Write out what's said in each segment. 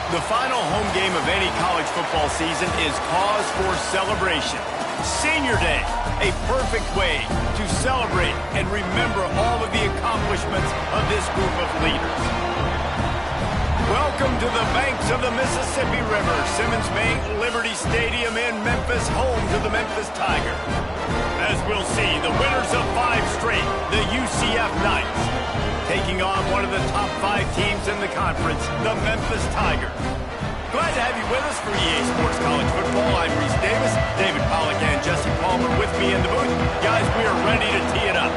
The final home game of any college football season is cause for celebration. Senior Day, a perfect way to celebrate and remember all of the accomplishments of this group of leaders. Welcome to the banks of the Mississippi River, Simmons Bank Liberty Stadium in Memphis, home to the Memphis Tigers. As we'll see, the winners of 5 straight, the UCF Knights, taking on one of the top 5 teams in the conference, the Memphis Tigers. Glad to have you with us for EA Sports College Football. I'm Reese Davis, David Pollack and Jesse Palmer with me in the booth. Guys, we are ready to tee it up.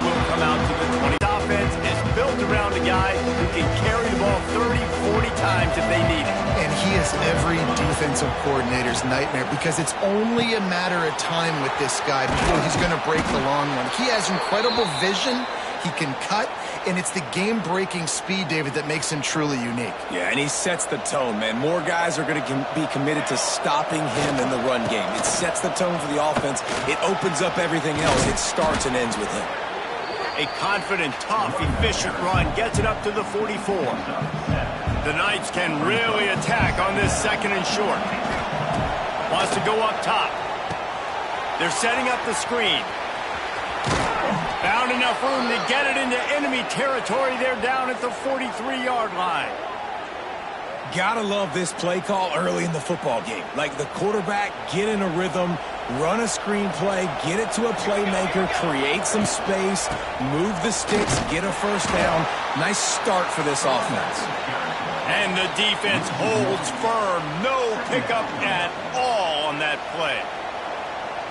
We'll come out to the 20. Offense is built around a guy who can carry the ball 30, 40 times if they need it. And he is every defensive coordinator's nightmare because it's only a matter of time with this guy before he's going to break the long one. He has incredible vision. He can cut, and it's the game-breaking speed, David, that makes him truly unique. Yeah, and he sets the tone, man. More guys are going to be committed to stopping him in the run game. It sets the tone for the offense. It opens up everything else. It starts and ends with him. A confident, tough, efficient run gets it up to the 44. The Knights can really attack on this second and short. Wants to go up top. They're setting up the screen. Found enough room to get it into enemy territory. They're down at the 43-yard line. Gotta love this play call early in the football game. Like the quarterback, get in a rhythm, run a screen play, get it to a playmaker, create some space, move the sticks, get a first down. Nice start for this offense. And the defense holds firm. No pickup at all on that play.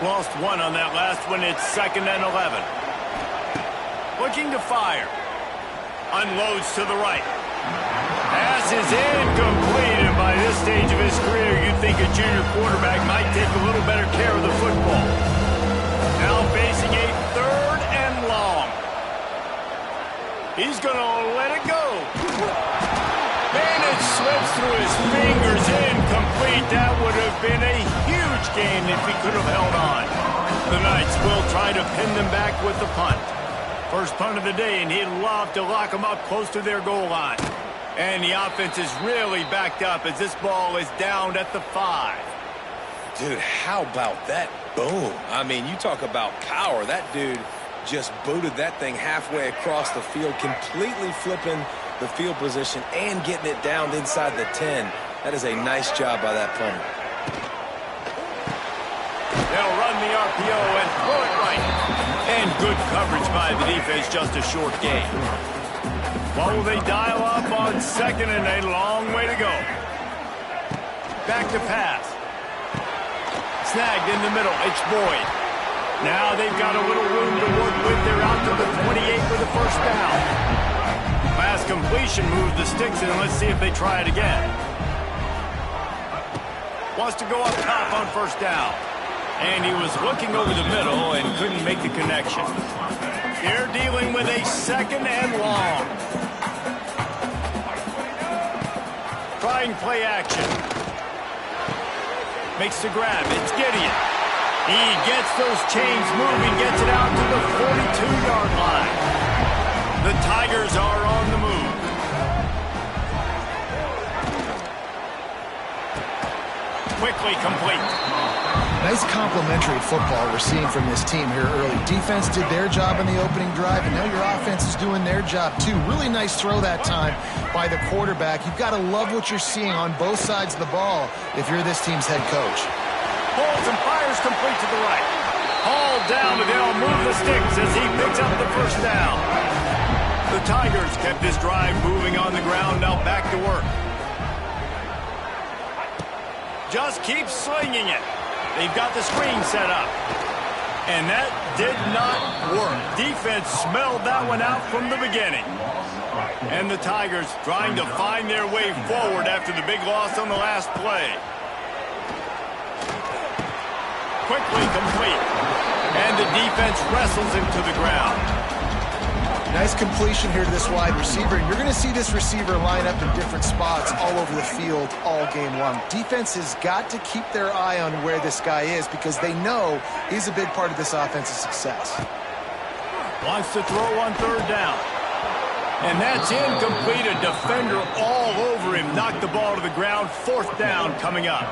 Lost one on that last one. It's 2nd and 11. Looking to fire. Unloads to the right. Pass is incomplete, and by this stage of his career, you'd think a junior quarterback might take a little better care of the football. Now facing a 3rd and long. He's going to let it go. And it slips through his fingers, incomplete. That would have been a huge game if he could have held on. The Knights will try to pin them back with the punt. First punt of the day, and he'd love to lock them up close to their goal line. And the offense is really backed up as this ball is down at the 5. Dude, how about that boom? I mean, you talk about power. That dude just booted that thing halfway across the field, completely flipping the field position and getting it down inside the 10. That is a nice job by that punter. They'll run the RPO and throw it right. And good coverage by the defense, just a short gain. What will they dial up on 2nd and a long way to go? Back to pass. Snagged in the middle. It's Boyd. Now they've got a little room to work with. They're out to the 28 for the first down. Pass completion moves the sticks in. Let's see if they try it again. Wants to go up top on first down. And he was looking over the middle and couldn't make the connection. They're dealing with a 2nd and long. Trying play action. Makes the grab. It's Gideon. He gets those chains moving, gets it out to the 42-yard line. The Tigers are on the move. Quickly complete. Nice complementary football we're seeing from this team here early. Defense did their job in the opening drive, and now your offense is doing their job too. Really nice throw that time by the quarterback. You've got to love what you're seeing on both sides of the ball if you're this team's head coach. Holds and fires complete to the right. Hauled down, but they'll move the sticks as he picks up the first down. The Tigers kept this drive moving on the ground, now back to work. Just keep slinging it. They've got the screen set up. And that did not work. Defense smelled that one out from the beginning. And the Tigers trying to find their way forward after the big loss on the last play. Quickly complete. And the defense wrestles him to the ground. Nice completion here to this wide receiver. You're going to see this receiver line up in different spots all over the field all game long. Defense has got to keep their eye on where this guy is because they know he's a big part of this offensive success. Wants to throw on third down. And that's incomplete. A defender all over him. Knocked the ball to the ground. Fourth down coming up.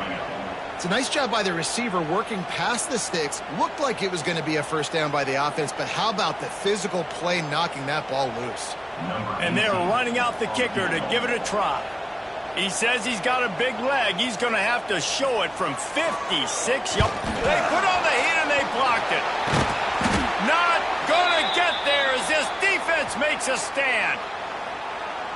It's a nice job by the receiver working past the sticks. Looked like it was going to be a first down by the offense, but how about the physical play knocking that ball loose? And they're running out the kicker to give it a try. He says he's got a big leg. He's going to have to show it from 56 yards. They put on the heat and they blocked it. Not going to get there as this defense makes a stand.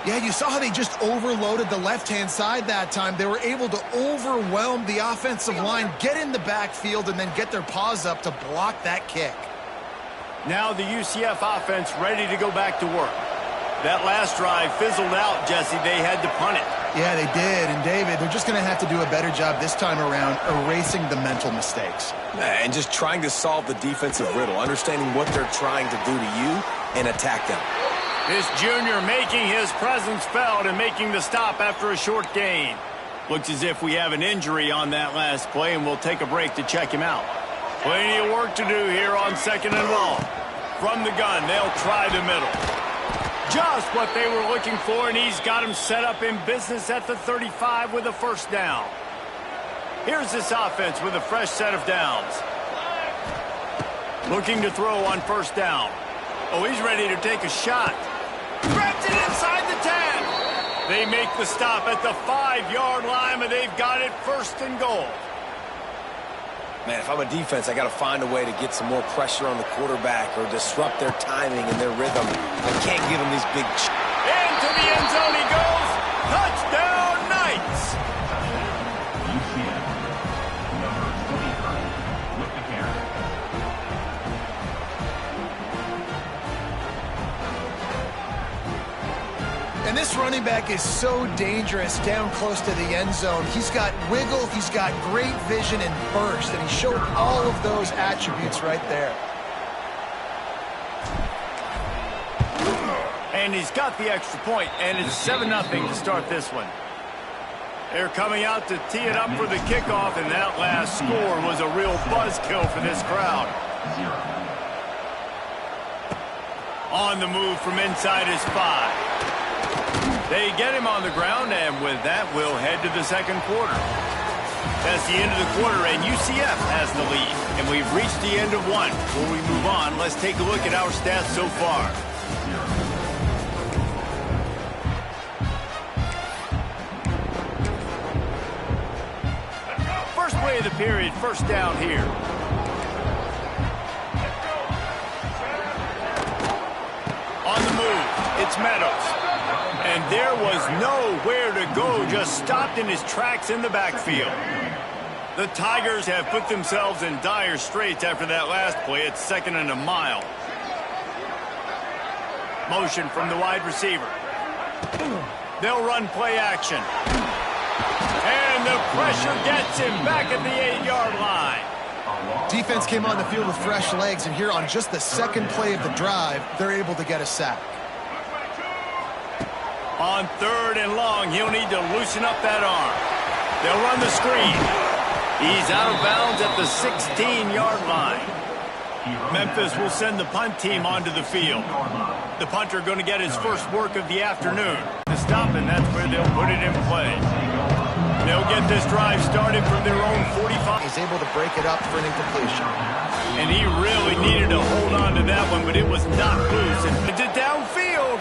Yeah, you saw how they just overloaded the left-hand side that time. They were able to overwhelm the offensive line, get in the backfield, and then get their paws up to block that kick. Now the UCF offense ready to go back to work. That last drive fizzled out, Jesse. They had to punt it. Yeah, they did. And, David, they're just going to have to do a better job this time around erasing the mental mistakes. And just trying to solve the defensive riddle, understanding what they're trying to do to you and attack them. This junior making his presence felt and making the stop after a short gain. Looks as if we have an injury on that last play, and we'll take a break to check him out. Plenty of work to do here on second and long. From the gun, they'll try the middle. Just what they were looking for, and he's got him set up in business at the 35 with a first down. Here's this offense with a fresh set of downs. Looking to throw on first down. Oh, he's ready to take a shot. Grabs it inside the 10. They make the stop at the 5-yard line, and they've got it first and goal. Man, if I'm a defense, I got to find a way to get some more pressure on the quarterback or disrupt their timing and their rhythm. I can't give them these big... Into the end zone he goes. Touchdown, Knights. UCF, number 23, with the carry. And this running back is so dangerous down close to the end zone. He's got wiggle, he's got great vision and burst, and he showed all of those attributes right there. And he's got the extra point, and it's 7-0 to start this one. They're coming out to tee it up for the kickoff, and that last score was a real buzzkill for this crowd. On the move from inside his 5. They get him on the ground, and with that, we'll head to the second quarter. That's the end of the quarter, and UCF has the lead. And we've reached the end of one. Before we move on, let's take a look at our stats so far. First play of the period, first down here. On the move, it's Meadows. And there was nowhere to go, just stopped in his tracks in the backfield. The Tigers have put themselves in dire straits after that last play. It's second and a mile. Motion from the wide receiver. They'll run play action. And the pressure gets him back at the 8-yard line. Defense came on the field with fresh legs, and here on just the second play of the drive, they're able to get a sack. On third and long, he'll need to loosen up that arm. They'll run the screen. He's out of bounds at the 16-yard line. Memphis will send the punt team onto the field. The punter going to get his first work of the afternoon. To stop, and that's where they'll put it in play. They'll get this drive started from their own 45. He's able to break it up for an incompletion. And he really needed to hold on to that one, but it was not loose. And it's it downfield.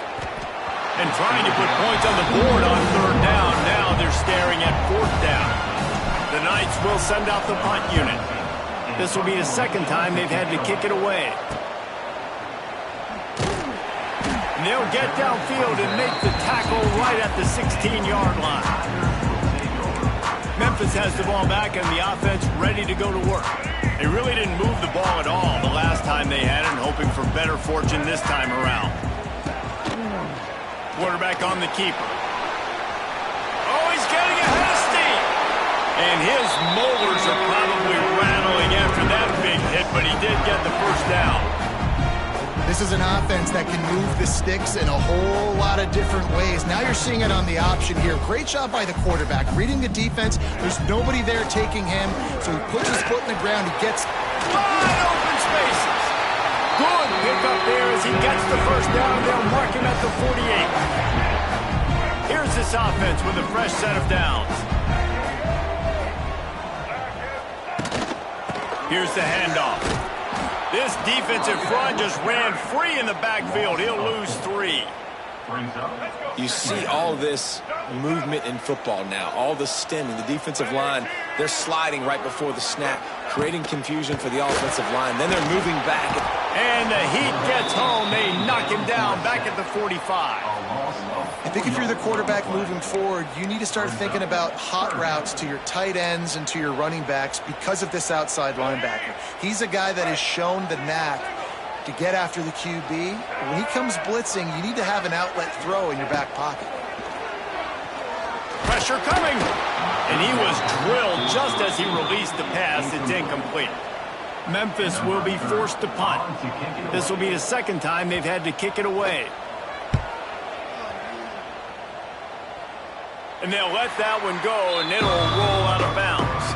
And trying to put points on the board on third down. Now they're staring at fourth down. The Knights will send out the punt unit. This will be the second time they've had to kick it away. And they'll get downfield and make the tackle right at the 16-yard line. Memphis has the ball back and the offense ready to go to work. They really didn't move the ball at all the last time they had it, hoping for better fortune this time around. Quarterback on the keeper. Oh, he's getting ahead of steam. And his molars are probably rattling after that big hit, but he did get the first down. This is an offense that can move the sticks in a whole lot of different ways. Now you're seeing it on the option here. Great job by the quarterback. Reading the defense, there's nobody there taking him, so he puts his foot in the ground. He gets wide open spaces. Good pick up there as he gets the first down. They'll mark him at the 48. Here's this offense with a fresh set of downs. Here's the handoff. This defensive front just ran free in the backfield. He'll lose 3. You see all this movement in football now, all the stemming, the defensive line, they're sliding right before the snap, creating confusion for the offensive line. Then they're moving back. And the heat gets home. They knock him down back at the 45. I think if you're the quarterback moving forward, you need to start thinking about hot routes to your tight ends and to your running backs because of this outside linebacker. He's a guy that has shown the knack to get after the QB. When he comes blitzing, you need to have an outlet throw in your back pocket. Pressure coming. And he was drilled just as he released the pass. It's incomplete. Memphis will be forced to punt. This will be the second time they've had to kick it away. And they'll let that one go, and it'll roll out of bounds.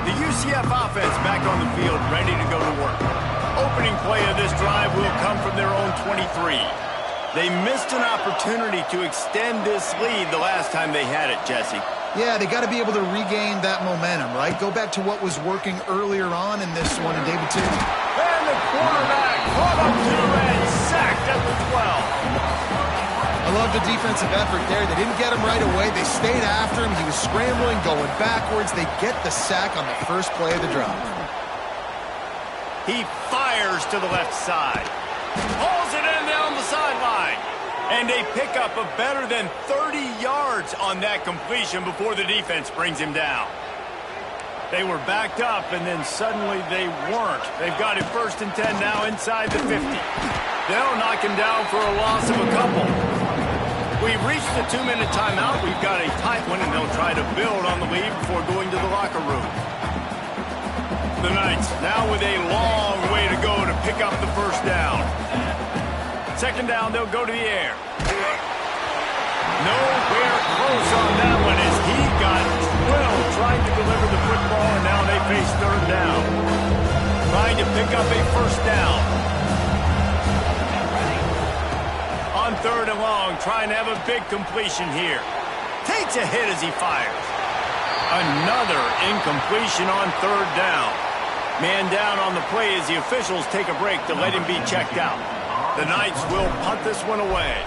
The UCF offense back on the field, ready to go to work. Opening play of this drive will come from their own 23. They missed an opportunity to extend this lead the last time they had it, Jesse. Yeah, they got to be able to regain that momentum, right? Go back to what was working earlier on in this one, and David too. And the quarterback caught up to and sacked at the 12. I love the defensive effort there. They didn't get him right away. They stayed after him. He was scrambling, going backwards. They get the sack on the first play of the drive. He fires to the left side. Pulls it in down the sideline. And they pick up a better than 30 yards on that completion before the defense brings him down. They were backed up, and then suddenly they weren't. They've got it 1st and 10 now inside the 50. They'll knock him down for a loss of a couple. We've reached the 2-minute timeout. We've got a tight one, and they'll try to build on the lead before going to the locker room. The Knights now with a long way to go to pick up the first down. Second down, they'll go to the air. Nowhere close on that one as he got drilled trying to deliver the football, and now they face third down. Trying to pick up a first down. On 3rd and long, trying to have a big completion here. Takes a hit as he fires. Another incompletion on 3rd down. Man down on the play as the officials take a break to let him be checked out. The Knights will punt this one away.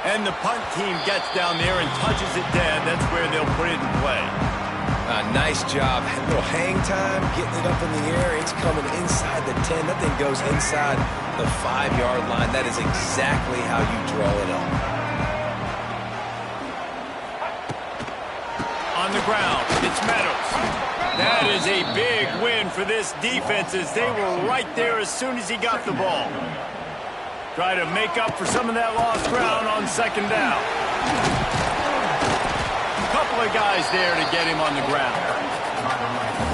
And the punt team gets down there and touches it dead. That's where they'll put it in play. Nice job. A little hang time, getting it up in the air. It's coming inside the 10. That thing goes inside the 5-yard line. That is exactly how you draw it up. On the ground, it's Meadows. That is a big win for this defense as they were right there as soon as he got the ball. Try to make up for some of that lost ground on 2nd down. Couple of guys there to get him on the ground.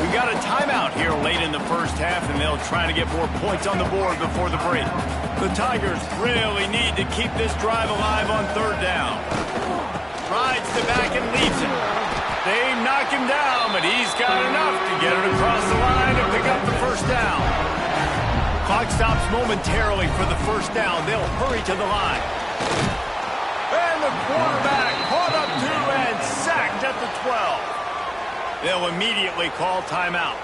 We got a timeout here late in the first half, and they'll try to get more points on the board before the break. The Tigers really need to keep this drive alive on 3rd down. Rides the back and leads it. They knock him down, but he's got enough to get it across the line to pick up the first down. Clock stops momentarily for the first down. They'll hurry to the line. And the quarterback caught up to and sacked at the 12. They'll immediately call timeout.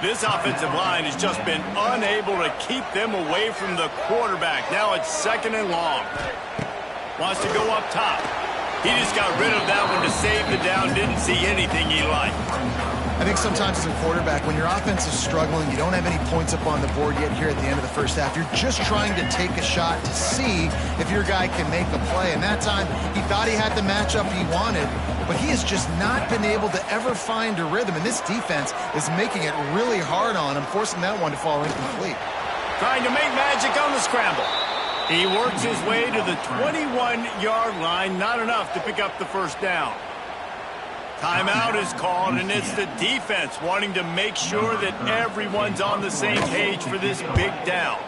This offensive line has just been unable to keep them away from the quarterback. Now it's 2nd and long. Wants to go up top. He just got rid of that one to save the down. Didn't see anything he liked. I think sometimes as a quarterback, when your offense is struggling, you don't have any points up on the board yet here at the end of the first half. You're just trying to take a shot to see if your guy can make a play. And that time, he thought he had the matchup he wanted, but he has just not been able to ever find a rhythm. And this defense is making it really hard on him, forcing that one to fall incomplete. Trying to make magic on the scramble. He works his way to the 21-yard line. Not enough to pick up the first down. Timeout is called, and it's the defense wanting to make sure that everyone's on the same page for this big down.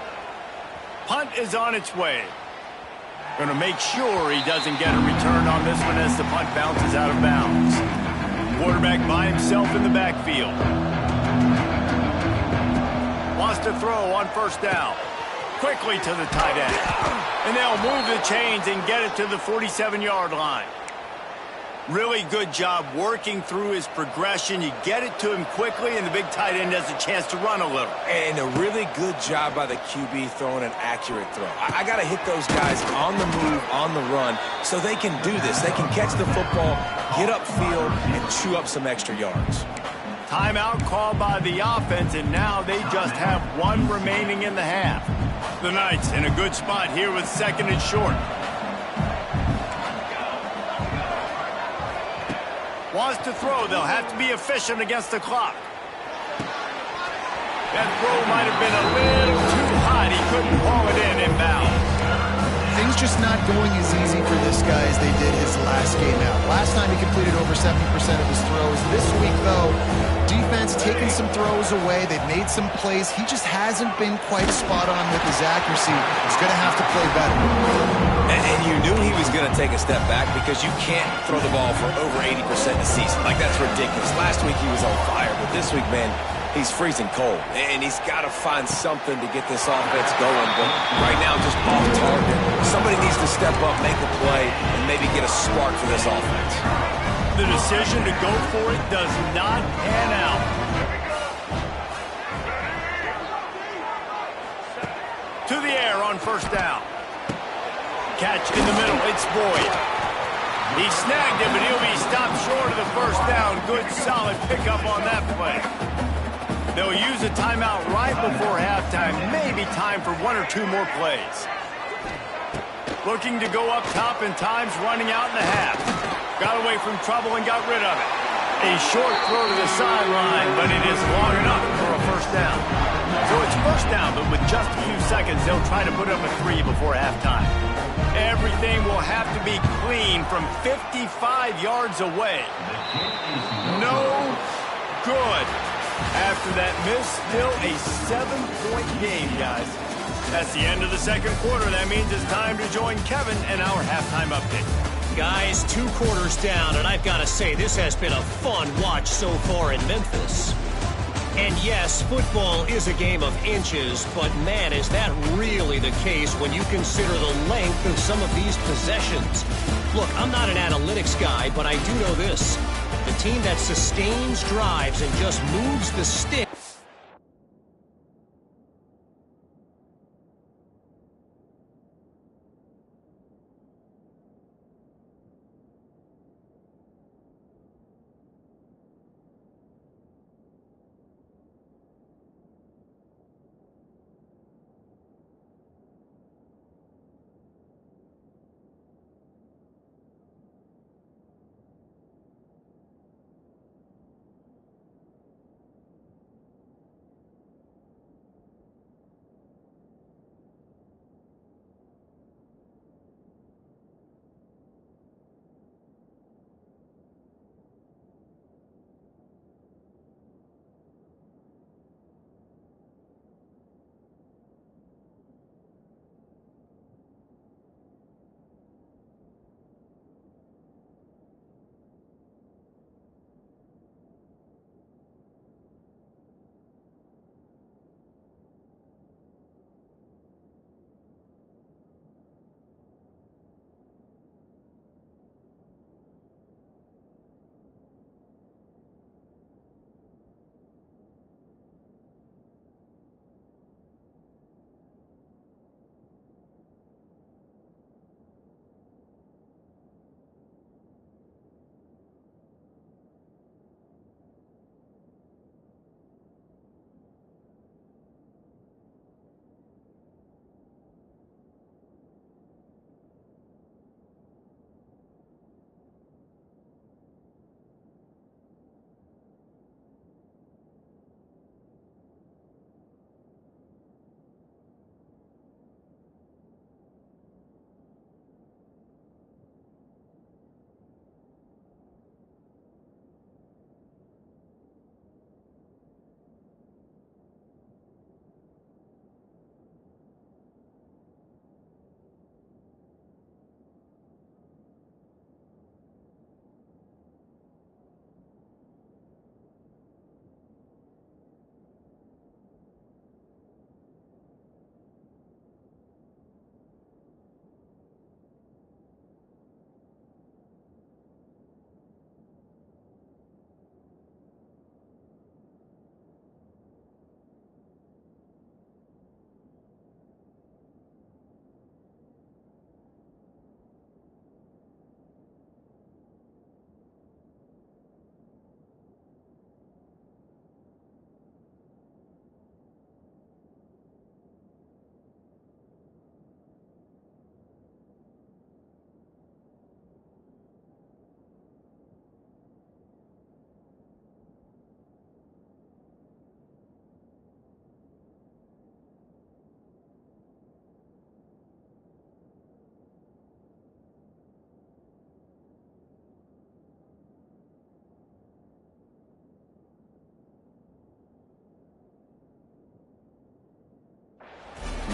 Punt is on its way. Going to make sure he doesn't get a return on this one as the punt bounces out of bounds. Quarterback by himself in the backfield. Wants to throw on first down. Quickly to the tight end. And they'll move the chains and get it to the 47-yard line. Really good job working through his progression. You get it to him quickly, and the big tight end has a chance to run a little. And a really good job by the QB throwing an accurate throw. I got to hit those guys on the move, on the run, so they can do this. They can catch the football, get upfield, and chew up some extra yards. Timeout called by the offense, and now they just have one remaining in the half. The Knights in a good spot here with second and short. Wants to throw. They'll have to be efficient against the clock. That throw might have been a little too hot. He couldn't haul it in inbound. Things just not going as easy for this guy as they did his last game out. Last time he completed over 70% of his throws. This week, though, defense taking some throws away. They've made some plays. He just hasn't been quite spot on with his accuracy. He's going to have to play better. And you knew he was going to take a step back because you can't throw the ball for over 80% a season. Like, that's ridiculous. Last week he was on fire, but this week, man, he's freezing cold. And he's got to find something to get this offense going. But right now, just off target. Somebody needs to step up, make a play, and maybe get a spark for this offense. The decision to go for it does not pan out. To the air on first down. Catch in the middle. It's Boyd. He snagged him, but he'll be stopped short of the first down. Good, solid pickup on that play. They'll use a timeout right before halftime. Maybe time for one or two more plays. Looking to go up top, and time's running out in the half. Got away from trouble and got rid of it. A short throw to the sideline, but it is long enough for a first down. So it's first down, but with just a few seconds, they'll try to put up a 3 before halftime. Everything will have to be clean from 55 yards away. No good. After that miss, still a 7-point game, guys. That's the end of the second quarter. That means it's time to join Kevin and our halftime update. Guys, 2 quarters down, and I've got to say, this has been a fun watch so far in Memphis. And yes, football is a game of inches, but man, is that really the case when you consider the length of some of these possessions. Look, I'm not an analytics guy, but I do know this. The team that sustains drives and just moves the stick.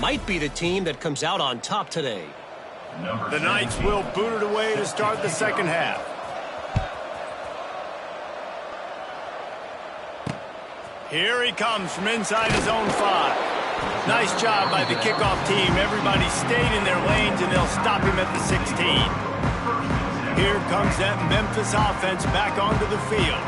might be the team that comes out on top today. The Knights will boot it away to start the second half. Here he comes from inside his own 5. Nice job by the kickoff team. Everybody stayed in their lanes, and they'll stop him at the 16. Here comes that Memphis offense back onto the field.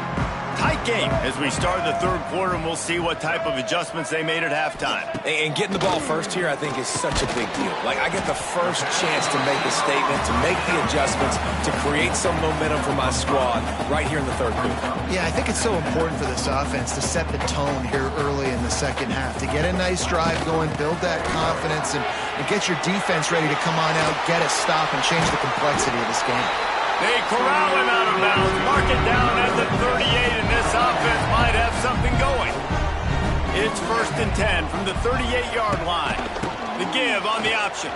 Tight game as we start the third quarter, and we'll see what type of adjustments they made at halftime. And getting the ball first here, I think, is such a big deal. Like, I get the first chance to make a statement, to make the adjustments, to create some momentum for my squad right here in the third quarter. Yeah, I think it's so important for this offense to set the tone here early in the second half, to get a nice drive going, build that confidence, and get your defense ready to come on out, get a stop, and change the complexity of this game. They corral him out of bounds, mark it down at the 38, and this offense might have something going. It's 1st and 10 from the 38-yard line. The give on the option.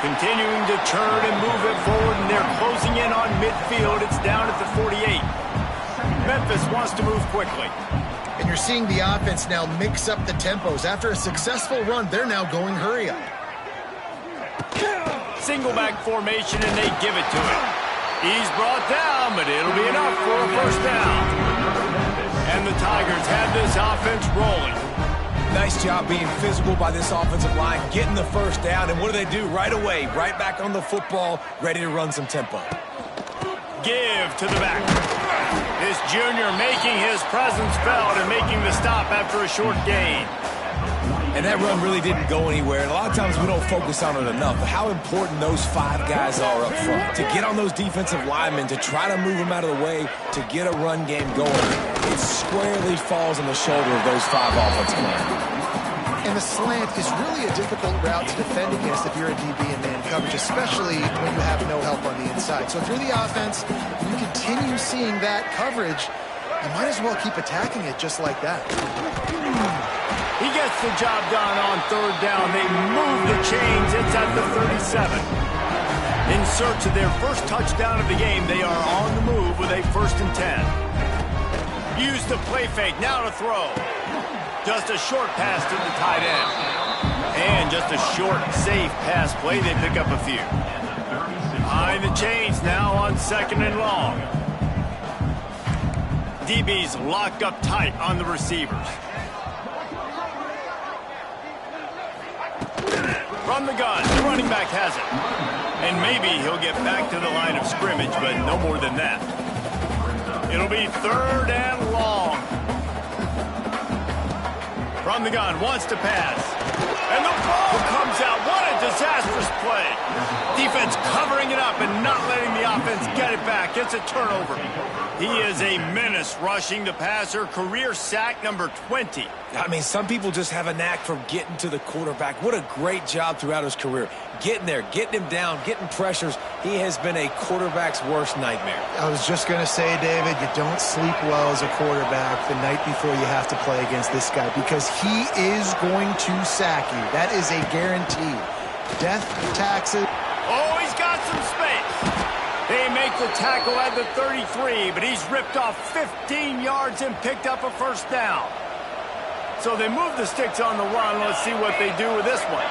Continuing to turn and move it forward, and they're closing in on midfield. It's down at the 48. Memphis wants to move quickly. And you're seeing the offense now mix up the tempos. After a successful run, they're now going hurry up. Single back formation, and they give it to him. He's brought down, but it'll be enough for a first down. And the Tigers have this offense rolling. Nice job being physical by this offensive line, getting the first down, and what do? Right away, right back on the football, ready to run some tempo. Give to the back. This junior making his presence felt and making the stop after a short gain. And that run really didn't go anywhere. And a lot of times we don't focus on it enough. But how important those 5 guys are up front. To get on those defensive linemen, to try to move them out of the way, to get a run game going. It squarely falls on the shoulder of those 5 offensive linemen. And the slant is really a difficult route to defend against if you're a DB in man coverage, especially when you have no help on the inside. So if you're the offense, you continue seeing that coverage, you might as well keep attacking it just like that. He gets the job done on third down. They move the chains. It's at the 37. In search of their first touchdown of the game, they are on the move with a 1st and 10. Use the play fake. Now to throw. Just a short pass to the tight end. And just a short, safe pass play. They pick up a few. Behind the chains now on 2nd and long. DB's locked up tight on the receivers. From the gun, the running back has it. And maybe he'll get back to the line of scrimmage, but no more than that. It'll be 3rd and long. From the gun, wants to pass. And the ball comes out. What a disastrous play. Defense covering it up and not letting the offense get it back. It's a turnover. He is a menace rushing the passer. Career sack number 20. I mean, some people just have a knack for getting to the quarterback. What a great job throughout his career. Getting there, getting him down, getting pressures. He has been a quarterback's worst nightmare. I was just going to say, David, you don't sleep well as a quarterback the night before you have to play against this guy because he is going to sack you. That is a guarantee. Death, taxes. Oh, he's got some space. They make the tackle at the 33, but he's ripped off 15 yards and picked up a first down. So they move the sticks on the run. Let's see what they do with this one.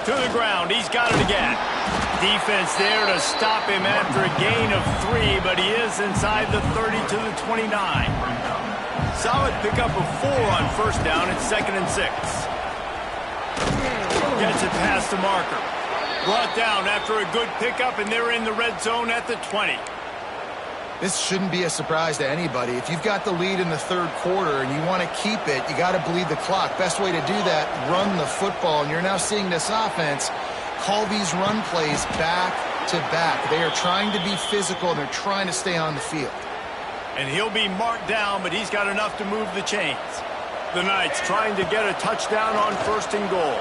To the ground. He's got it again. Defense there to stop him after a gain of 3, but he is inside the 30 to the 29. Solid pickup of 4 on first down. It's 2nd and 6. Gets it past the marker. Brought down after a good pickup, and they're in the red zone at the 20. This shouldn't be a surprise to anybody. If you've got the lead in the third quarter and you want to keep it, you got to bleed the clock. Best way to do that, run the football. And you're now seeing this offense call these run plays back to back. They are trying to be physical, and they're trying to stay on the field. And he'll be marked down, but he's got enough to move the chains. The Knights trying to get a touchdown on 1st and goal.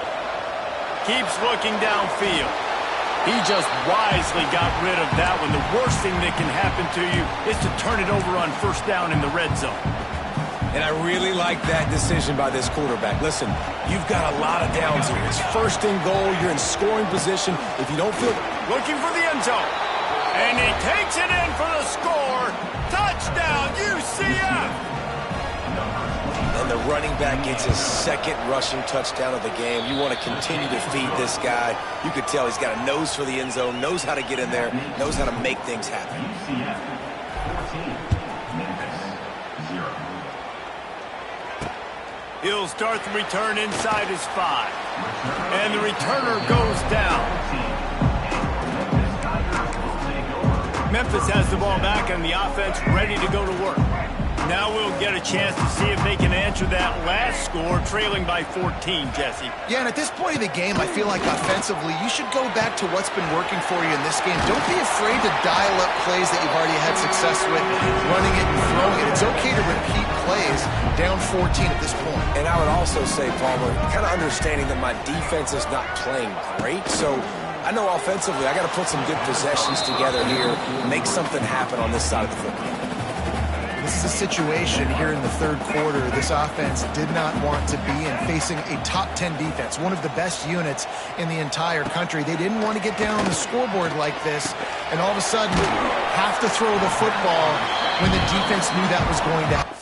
Keeps looking downfield. He just wisely got rid of that one. The worst thing that can happen to you is to turn it over on first down in the red zone. And I really like that decision by this quarterback. Listen, you've got a lot of downs here. It's 1st and goal. You're in scoring position. If you don't feel... Looking for the end zone. And he takes it in for the score. Touchdown, UCF! And the running back gets his second rushing touchdown of the game. You want to continue to feed this guy. You could tell he's got a nose for the end zone, knows how to get in there, knows how to make things happen. UCF 14, Memphis 0. He'll start the return inside his 5. And the returner goes down. Memphis has the ball back and the offense ready to go to work. Now we'll get a chance to see if they can answer that last score, trailing by 14, Jesse. Yeah, and at this point of the game, I feel like offensively, you should go back to what's been working for you in this game. Don't be afraid to dial up plays that you've already had success with, running it and throwing it. It's okay to repeat plays down 14 at this point. And I would also say, Palmer, kind of understanding that my defense is not playing great, so I know offensively I got to put some good possessions together here, make something happen on this side of the football. This is a situation here in the third quarter this offense did not want to be in, facing a top 10 defense, one of the best units in the entire country. They didn't want to get down on the scoreboard like this and all of a sudden have to throw the football when the defense knew that was going to happen.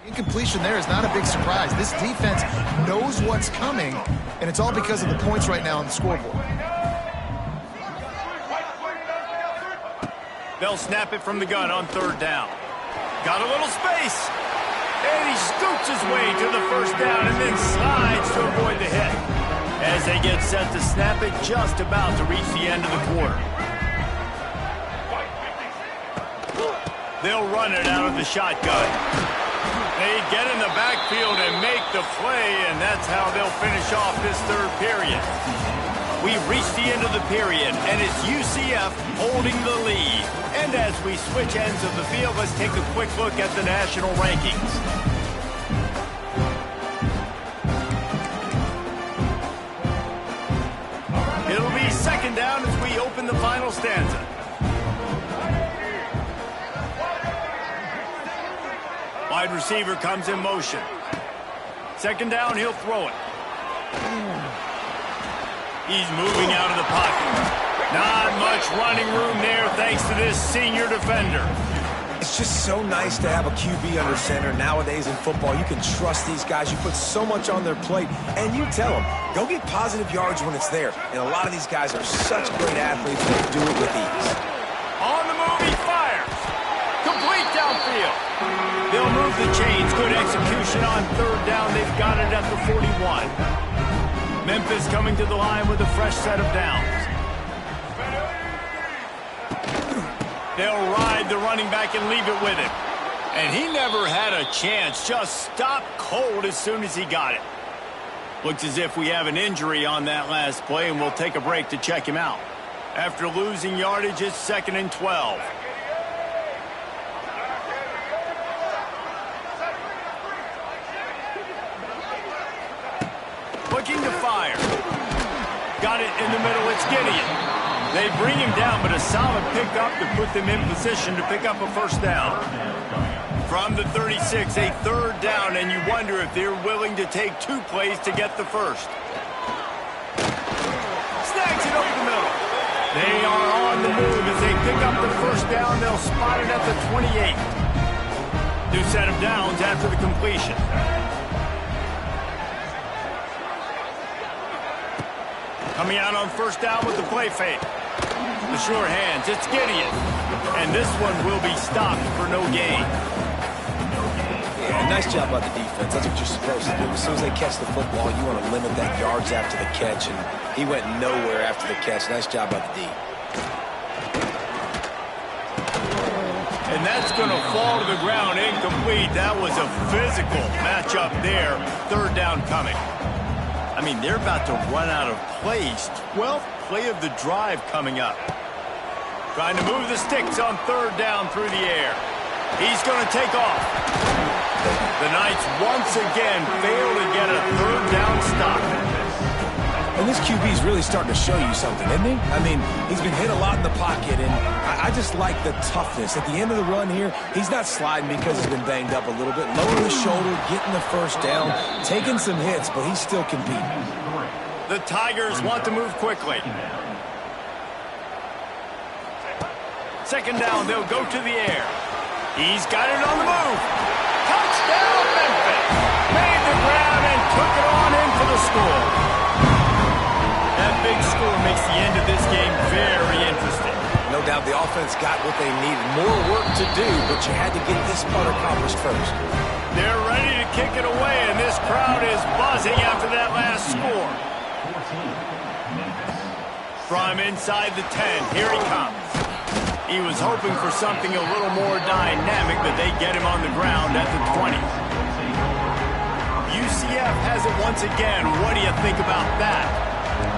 Incompletion there is not a big surprise. This defense knows what's coming, and it's all because of the points right now on the scoreboard. They'll snap it from the gun on third down. Got a little space. And he scoots his way to the first down and then slides to avoid the hit. As they get set to snap it, just about to reach the end of the quarter. They'll run it out of the shotgun. They get in the backfield and make the play, and that's how they'll finish off this third period. We've reached the end of the period, and it's UCF holding the lead. And as we switch ends of the field, let's take a quick look at the national rankings. It'll be second down as we open the final stanza. Wide receiver comes in motion. Second down, he'll throw it. He's moving out of the pocket. Not much running room there thanks to this senior defender. It's just so nice to have a QB under center. Nowadays in football, you can trust these guys. You put so much on their plate, and you tell them, go get positive yards when it's there. And a lot of these guys are such great athletes that do it with ease. On the move, he fires. Complete downfield. They'll move the chains. Good execution on third down. They've got it at the 41. Memphis coming to the line with a fresh set of downs. They'll ride the running back and leave it with him. And he never had a chance. Just stopped cold as soon as he got it. Looks as if we have an injury on that last play, and we'll take a break to check him out. After losing yardage, it's 2nd and 12. Looking to fire. Got it in the middle. It's Gideon. They bring him down, but a solid pickup to put them in position to pick up a first down. From the 36, a 3rd down, and you wonder if they're willing to take 2 plays to get the first. Snags it over the middle. They are on the move. As they pick up the first down, they'll spot it at the 28. New set of downs after the completion. Coming out on first down with the play fake. The sure hands, it's Gideon. And this one will be stopped for no gain. Yeah, nice job by the defense. That's what you're supposed to do. As soon as they catch the football, you want to limit that yards after the catch, and he went nowhere after the catch. Nice job by the D. And that's going to fall to the ground incomplete. That was a physical matchup there. 3rd down coming. I mean, they're about to run out of plays. 12th play of the drive coming up. Trying to move the sticks on 3rd down through the air. He's going to take off. The Knights once again fail to get a 3rd down stop. And this QB's really starting to show you something, isn't he? I mean, he's been hit a lot in the pocket, and I just like the toughness. At the end of the run here, he's not sliding because he's been banged up a little bit. Lowering the shoulder, getting the first down, taking some hits, but he's still competing. The Tigers want to move quickly. 2nd down, they'll go to the air. He's got it on the move. Touchdown, Memphis. Made the grab and took it on in for the score. That big score makes the end of this game very interesting. No doubt the offense got what they needed. More work to do, but you had to get this part accomplished first. They're ready to kick it away, and this crowd is buzzing after that last score. From inside the 10, here he comes. He was hoping for something a little more dynamic, but they get him on the ground at the 20. UCF has it once again. What do you think about that?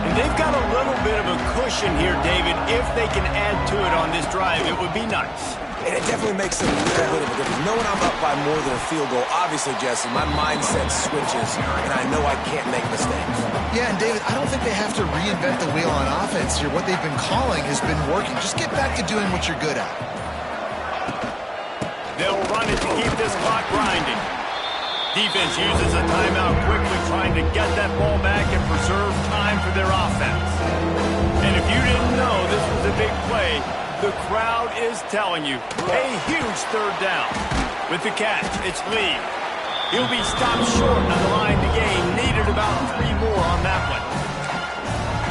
And they've got a little bit of a cushion here, David. If they can add to it on this drive, it would be nice. And it definitely makes a little bit of a difference. Knowing I'm up by more than a field goal, obviously, Jesse, my mindset switches, and I know I can't make mistakes. Yeah, and David, I don't think they have to reinvent the wheel on offense here. What they've been calling has been working. Just get back to doing what you're good at. They'll run it to keep this clock grinding. Defense uses a timeout quickly, trying to get that ball back and preserve time for their offense. And if you didn't know this was a big play, the crowd is telling you a huge 3rd down. With the catch, it's Lee. He'll be stopped short of the line to gain. Needed about 3 more on that one.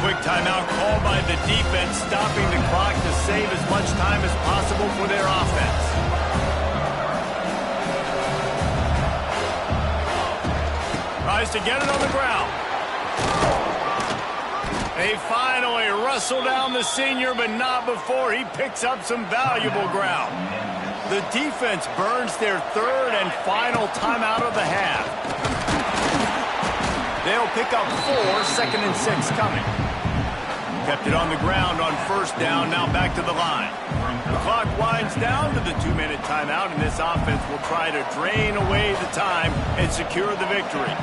Quick timeout called by the defense, stopping the clock to save as much time as possible for their offense. Tries to get it on the ground. They finally wrestle down the senior, but not before he picks up some valuable ground. The defense burns their 3rd and final timeout of the half. They'll pick up 4, 2nd and 6 coming. Kept it on the ground on 1st down, now back to the line. The clock winds down to the 2-minute timeout, and this offense will try to drain away the time and secure the victory.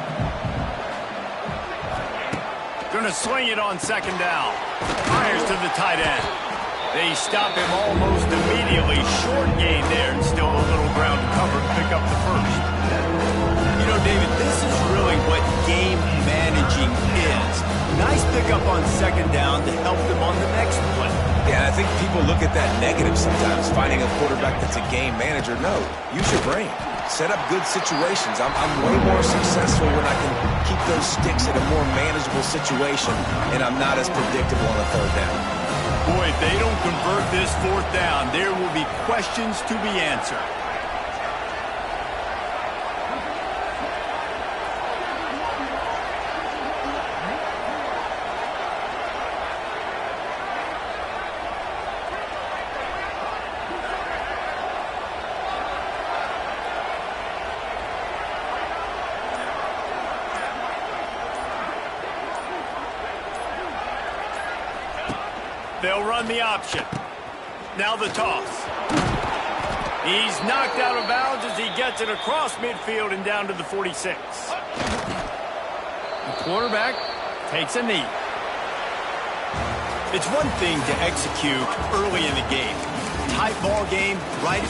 Going to sling it on 2nd down. Fires to the tight end. They stop him almost immediately. Short gain there, and still a little ground to cover to pick up the first. You know, David, this is really what game managing is. Nice pickup on 2nd down to help them on the next play. Yeah, I think people look at that negative sometimes, finding a quarterback that's a game manager. No, use your brain. Set up good situations. I'm way more successful when I can keep those sticks in a more manageable situation, and I'm not as predictable on a 3rd down. Boy, if they don't convert this 4th down, there will be questions to be answered. They'll run the option. Now the toss. He's knocked out of bounds as he gets it across midfield and down to the 46. The quarterback takes a knee. It's one thing to execute early in the game. Tight ball game, right?